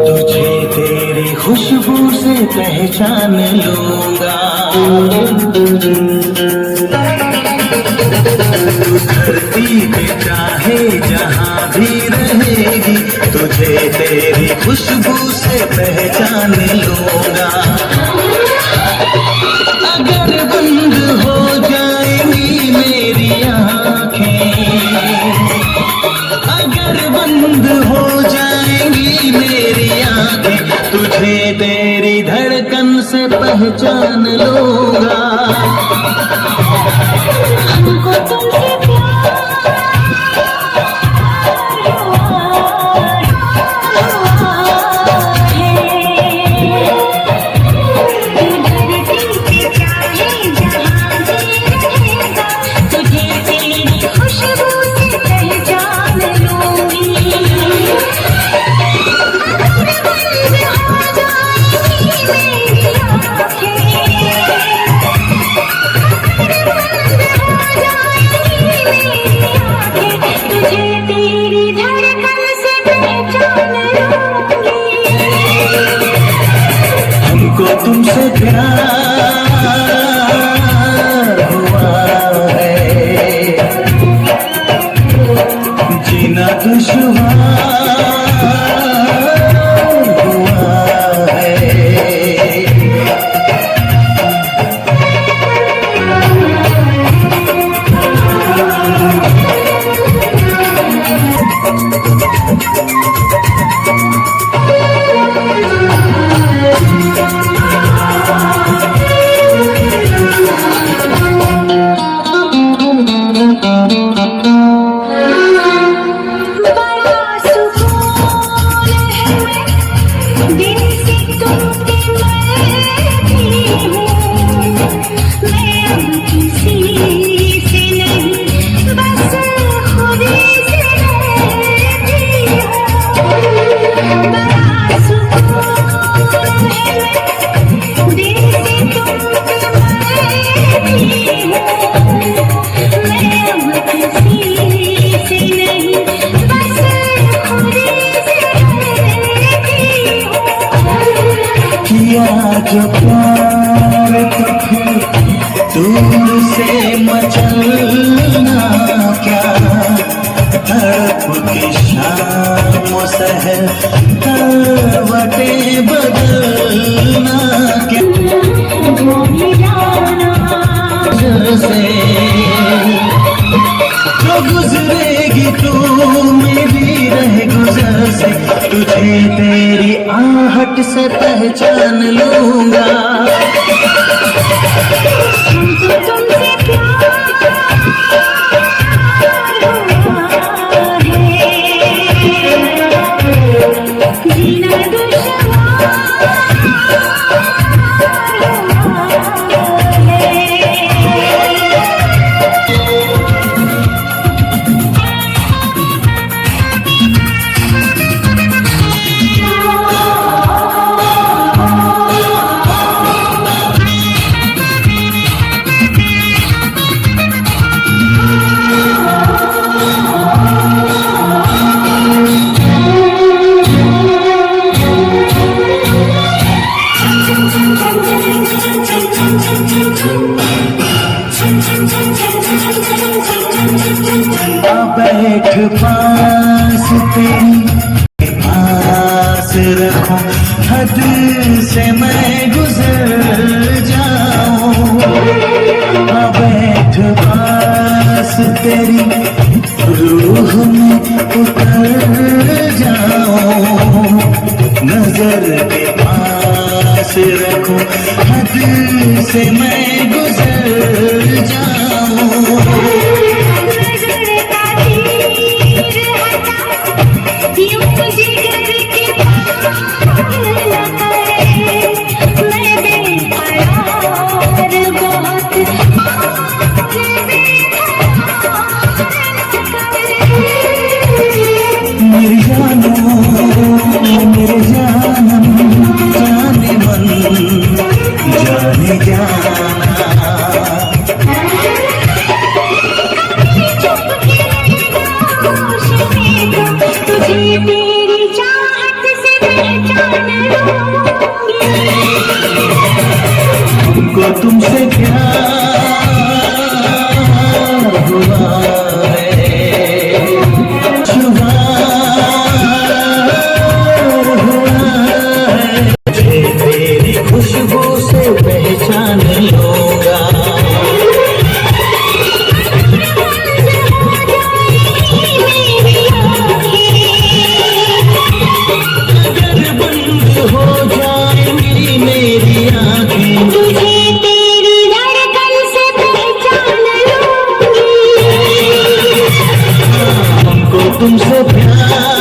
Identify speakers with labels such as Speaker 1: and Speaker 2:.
Speaker 1: तुझे तेरी खुशबू से पहचान लूंगा, तू धरती पे चाहे जहाँ भी रहेगी, तुझे तेरी खुशबू से पहचान लूंगा। अगर बंद हो जाएंगी मेरी आँखें, अगर बंद हो जाएंगी मेरी आँखें, तुझे तेरी धड़कन से पहचान लूंगा।
Speaker 2: हमको तुमसे
Speaker 1: तुमसे प्यार हुआ है, जीना दुश्वार हुआ है। जो प्यार तो फिर दूर से मचलना क्या, तड़प की शाम सहर करवटें बदलना क्या। से जो गुजरेगी तू मेरी रह गुजर से, तुझे तेरी आहट से पहचान लूंगा।
Speaker 2: तुमसे जीना
Speaker 1: बैठ पास तेरी पास रखो, हद से मैं गुजर जाऊं। बैठ पास तेरी रूह में उतर जाऊं, नजर के पास रखो, हद से मैं गुजर जाऊं। मेरे जानम जाने मन जाने जाना,
Speaker 2: चुप के
Speaker 1: तुमसे प्यार हुआ है, शुमार हुआ है, मुझे तेरी खुशबू से पहचान लूंगा। अगर बंद हो जाएंगी मेरी आँखें,
Speaker 2: तुझे तेरी धड़कन से पहचान लूंगी।
Speaker 1: हमको तुमसे प्यार